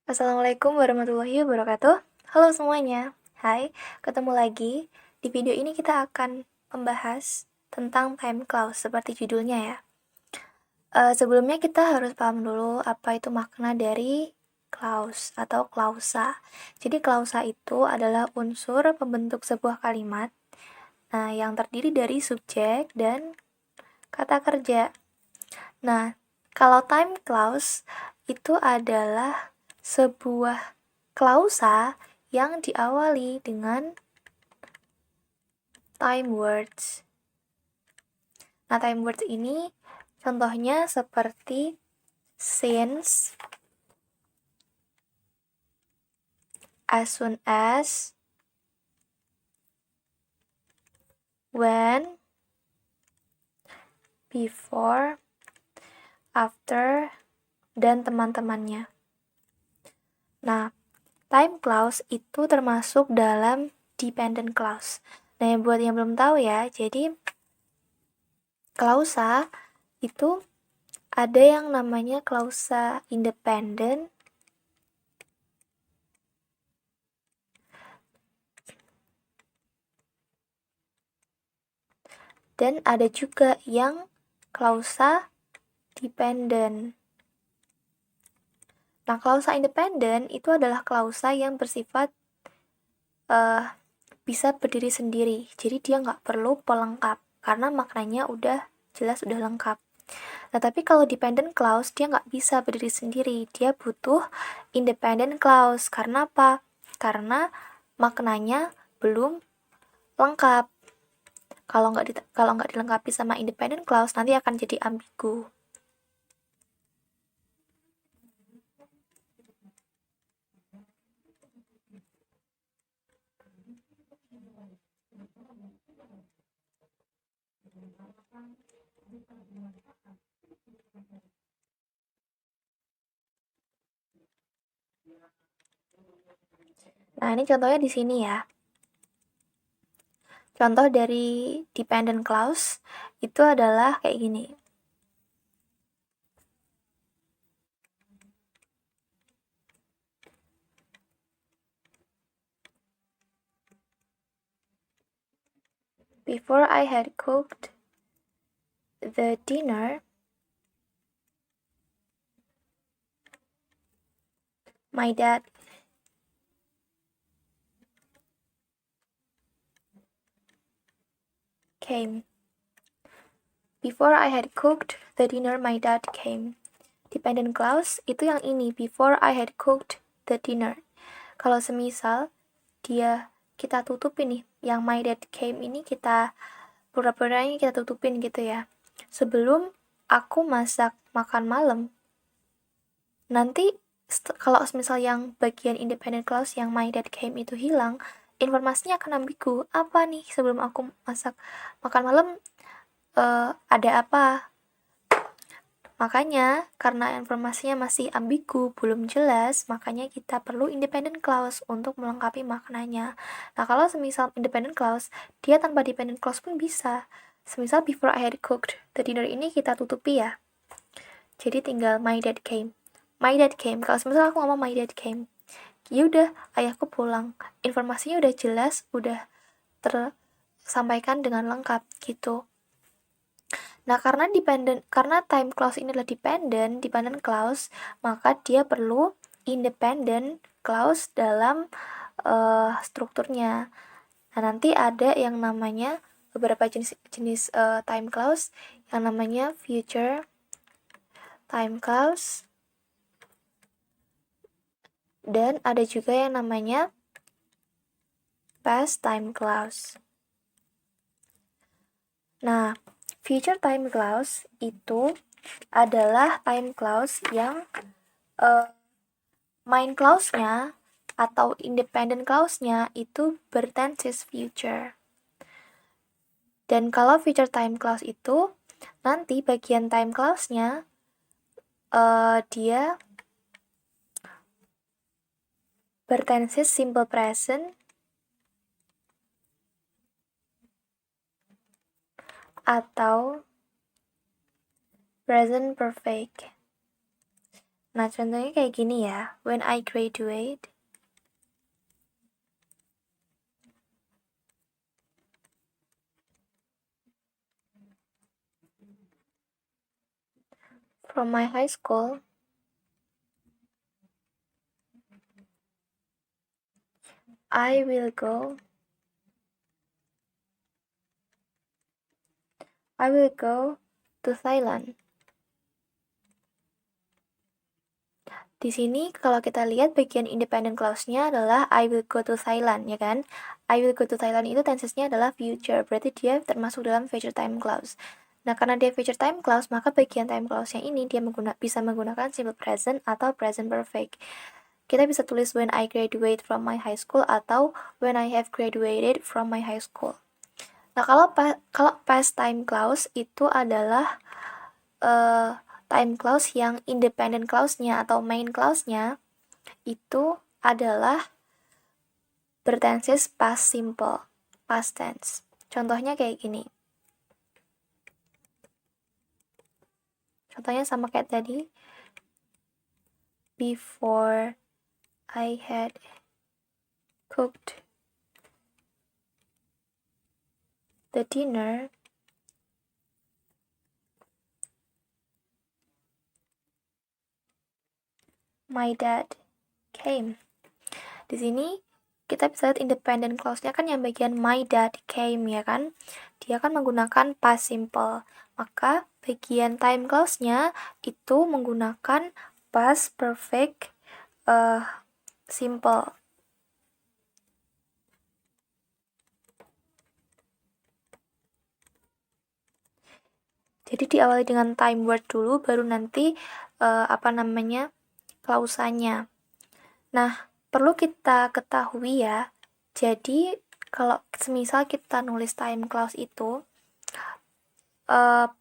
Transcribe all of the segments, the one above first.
Assalamualaikum warahmatullahi wabarakatuh. Halo semuanya. Hai, ketemu lagi. Di video ini kita akan membahas tentang time clause seperti judulnya ya. Sebelumnya kita harus paham dulu apa itu makna dari clause atau klausa. Jadi klausa itu adalah unsur pembentuk sebuah kalimat yang terdiri dari subjek dan kata kerja. Nah, kalau time clause itu adalah sebuah klausa yang diawali dengan time words. Nah, time words ini contohnya seperti since, as soon as, when, before, after, dan teman-temannya. Nah, time clause itu termasuk dalam dependent clause. Nah, buat yang belum tahu ya, jadi klausa itu ada yang namanya klausa independent dan ada juga yang klausa dependent. Nah, klausa independent itu adalah klausa yang bersifat bisa berdiri sendiri. Jadi dia nggak perlu pelengkap karena maknanya udah jelas, udah lengkap. Nah, tapi kalau dependent clause dia nggak bisa berdiri sendiri. Dia butuh independent clause. Karena apa? Karena maknanya belum lengkap. Kalau nggak dilengkapi sama independent clause nanti akan jadi ambigu. Nah, ini contohnya di sini ya. Contoh dari dependent clause itu adalah kayak gini. Before I had cooked the dinner, my dad came. Before I had cooked the dinner, my dad came. Dependent clause itu yang ini, before I had cooked the dinner. Kalau semisal kita tutupin nih, yang my dad came ini kita pura-puranya kita tutupin gitu ya. Sebelum aku masak makan malam. Nanti kalau misal yang bagian independent clause yang my dad came itu hilang, informasinya akan ambigu. Apa nih sebelum aku masak makan malam ada apa? Makanya, karena informasinya masih ambigu, belum jelas, makanya kita perlu independent clause untuk melengkapi maknanya. Nah, kalau semisal independent clause, dia tanpa dependent clause pun bisa. Semisal before I had cooked the dinner ini kita tutupi ya. Jadi tinggal my dad came. My dad came. Kalau semisal aku ngomong my dad came, ya udah ayahku pulang. Informasinya udah jelas, udah tersampaikan dengan lengkap gitu. Nah, karena time clause ini adalah dependent clause, maka dia perlu independent clause dalam strukturnya. Nah, nanti ada yang namanya beberapa jenis time clause yang namanya future time clause dan ada juga yang namanya past time clause. Nah, future time clause itu adalah time clause yang main clause-nya atau independent clause-nya itu bertenses future. Dan kalau future time clause itu nanti bagian time clause-nya dia bertenses simple present atau present perfect. Nah, contohnya kayak gini ya. When I graduate from my high school, I will go to Thailand. Di sini kalau kita lihat bagian independent clause-nya adalah I will go to Thailand, ya kan? I will go to Thailand itu tenses-nya adalah future, berarti dia termasuk dalam future time clause. Nah, karena dia future time clause, maka bagian time clause-nya ini dia bisa menggunakan simple present atau present perfect. Kita bisa tulis when I graduate from my high school atau when I have graduated from my high school. Nah, kalau past time clause itu adalah time clause yang independent clause-nya atau main clause-nya itu adalah bertenses past simple, past tense. Contohnya kayak gini. Contohnya sama kayak tadi. Before I had cooked the dinner, my dad came. Di sini kita bisa lihat independent clause-nya kan yang bagian my dad came, ya kan? Dia kan menggunakan past simple. Maka bagian time clause-nya itu menggunakan past perfect simple. Jadi diawali dengan time word dulu, baru nanti klausanya. Nah, perlu kita ketahui ya. Jadi kalau semisal kita nulis time clause itu,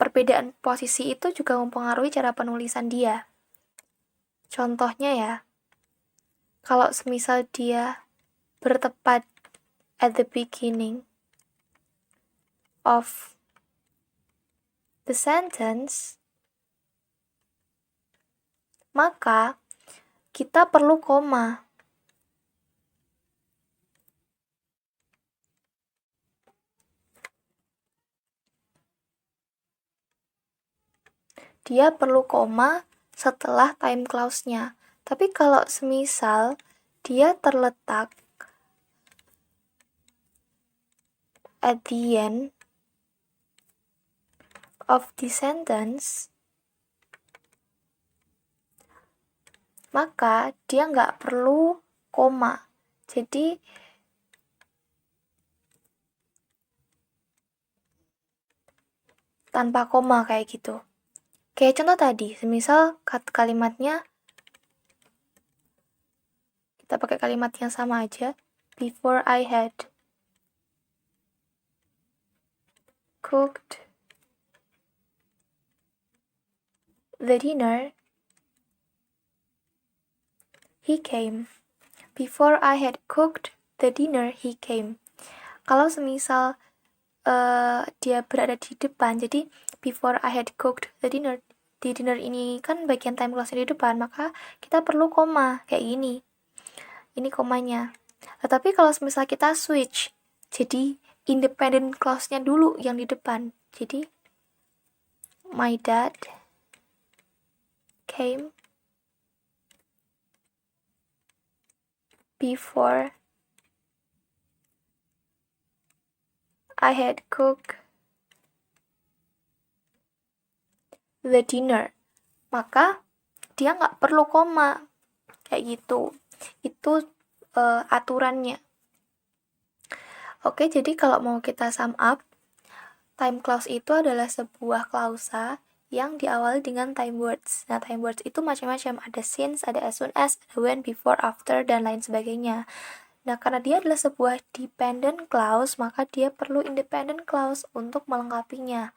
perbedaan posisi itu juga mempengaruhi cara penulisan dia. Contohnya ya, kalau semisal dia bertepat at the beginning of the sentence, maka kita perlu koma. Dia perlu koma setelah time clause-nya. Tapi kalau semisal dia terletak at the end of the sentence, maka dia nggak perlu koma. Jadi tanpa koma kayak gitu. Kayak contoh tadi, semisal kalimatnya kita pakai kalimat yang sama aja. Before I had cooked the dinner, he came. Before I had cooked the dinner, he came. Kalau semisal dia berada di depan, jadi before I had cooked the dinner, di dinner ini kan bagian time clause di depan, maka kita perlu koma kayak gini. Ini komanya. Tetapi kalau semisal kita switch, jadi independent clause-nya dulu yang di depan. Jadi my dad came before I had cooked the dinner. Maka dia nggak perlu koma kayak gitu. Itu aturannya. Oke, jadi kalau mau kita sum up, time clause itu adalah sebuah klausa yang diawali dengan time words. Nah, time words itu macam-macam. Ada since, ada as soon as, ada when, before, after, dan lain sebagainya. Nah, karena dia adalah sebuah dependent clause, maka dia perlu independent clause untuk melengkapinya.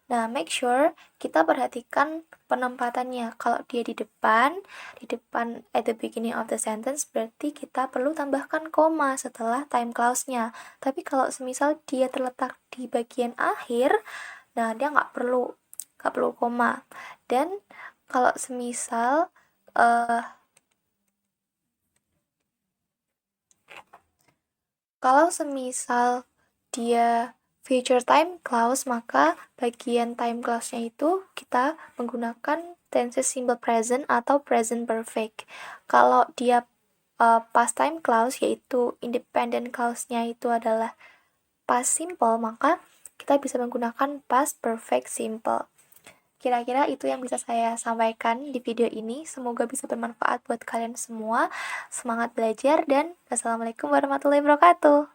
Nah, make sure kita perhatikan penempatannya. Kalau dia di depan at the beginning of the sentence, berarti kita perlu tambahkan koma setelah time clause-nya. Tapi kalau semisal dia terletak di bagian akhir, nah dia nggak perlu koma. Dan kalau semisal eh kalau semisal dia future time clause, maka bagian time clause-nya itu kita menggunakan tenses simple present atau present perfect. Kalau dia past time clause, yaitu independent clause-nya itu adalah past simple, maka kita bisa menggunakan past perfect simple. Kira-kira itu yang bisa saya sampaikan di video ini. Semoga bisa bermanfaat buat kalian semua. Semangat belajar dan wassalamualaikum warahmatullahi wabarakatuh.